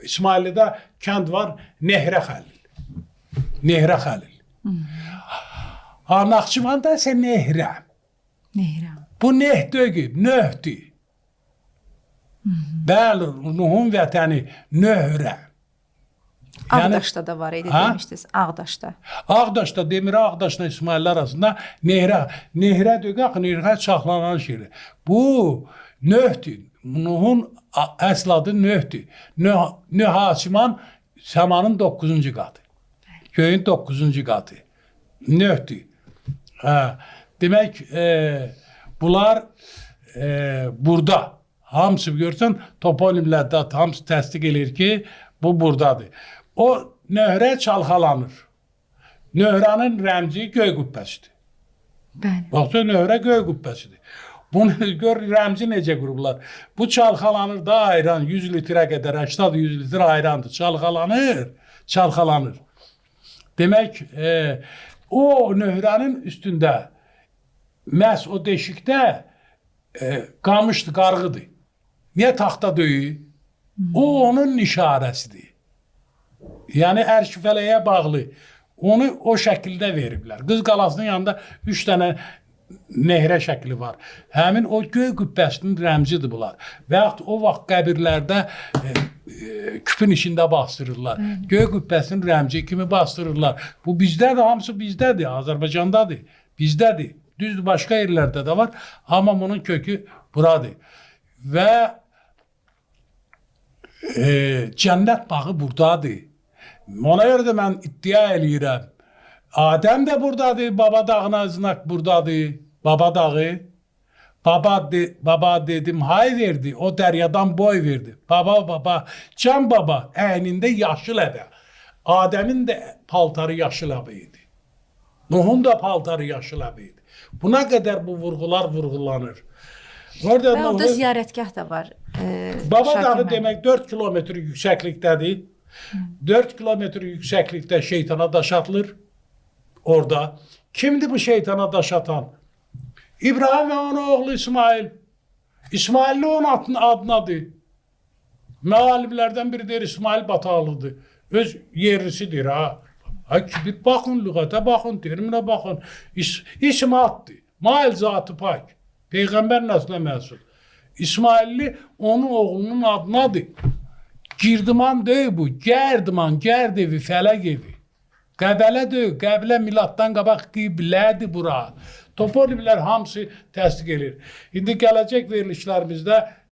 İsmailli'də kənd var, Nehrə Xəlil. Nehrə Xəlil. Naxçıvanda isə Nehrə. Nehrə. Bu neh dögüb, nöhdür. Bəli, Nuhun vətəni Nöhrə. Ağdaşda da var idi demişdiniz. Ağdaşda. Ağdaşda, Demir Ağdaşla İsmailli arasında Nehrə. Nehrə dögək, Nehrə çaxlanan şeydir. Bu nöhdür. Nuhun əsl adı nöhdür. Nöh Haçiman səmanın 9-cu qatı. Göyün 9-cu qatı. Nöhdür. Demək, bunlar burada. Hamısı görsən, toponimlərdə hamısı təsdiq edir ki, bu buradadır. O Nöhrə çalxalanır. Nöhrənin rəmzi göy qübbəsidir. Bəli. Baxsa, Nöhrə göy qübbəsidir. Bunu gör, rəmzi necə qurublar. Bu çalxalanır da ayran 100 litrə qədər, 80-100 litrə ayrandır. Çalxalanır. Demək, o Nöhrənin üstündə, məhz o deşikdə qamışdır, qarğıdır. Niyə taxta döyür? O onun işarəsidir. Yəni, ərkifələyə bağlı. Onu o şəkildə veriblər. Qız qalasının yanında 3 dənə Nehrə şəkli var. Həmin o göy qübbəsinin rəmzidir bunlar. Və yaxud o vaxt qəbirlərdə küpün içində bastırırlar. Göy qübbəsinin rəmzi kimi bastırırlar. Bu bizdədir, hamısı bizdədir, Azərbaycandadır, bizdədir. Düzdür, başqa yerlərdə də var, amma bunun kökü buradır. Və cənnət bağı buradadır. Ona görə də mən iddia eləyirəm. Adəm də buradadır, Baba dağına znak buradadır. Baba dağı. Baba dedim, hay verdi, o dəryadan boy verdi. Baba, Can baba əynində yaşıl əbə. Adəmin də paltarı yaşıl əbə idi. Nuhun da paltarı yaşıl əbə idi. Buna qədər bu vurğulanır. Və orada ziyarətgah da var. Baba dağı demək 4 kilometr yüksəklikdədir. 4 kilometr yüksəklikdə şeytana daş atılır. Orada. Kimdir bu şeytana daş atan? İbrahim və onun oğlu İsmail. İsmailli onun adınadır. Məalimlərdən biri deyir, İsmail Bataqlıdır. Öz yerlisidir ha. Bir baxın, lüğətə baxın, terminə baxın. İsm addır. Mail zatı pak. Peyğəmbər nəslə məhsul. İsmailli onun oğlunun adınadır. Girdiman deyil bu. Gərdiman, Gərd evi, Fələq evi. Qəbələ deyil. Qəbilə miladdan qabaq qiblədir bura. Toponimlər hamısı təsdiq edir. İndi gələcək verilişlərimizdə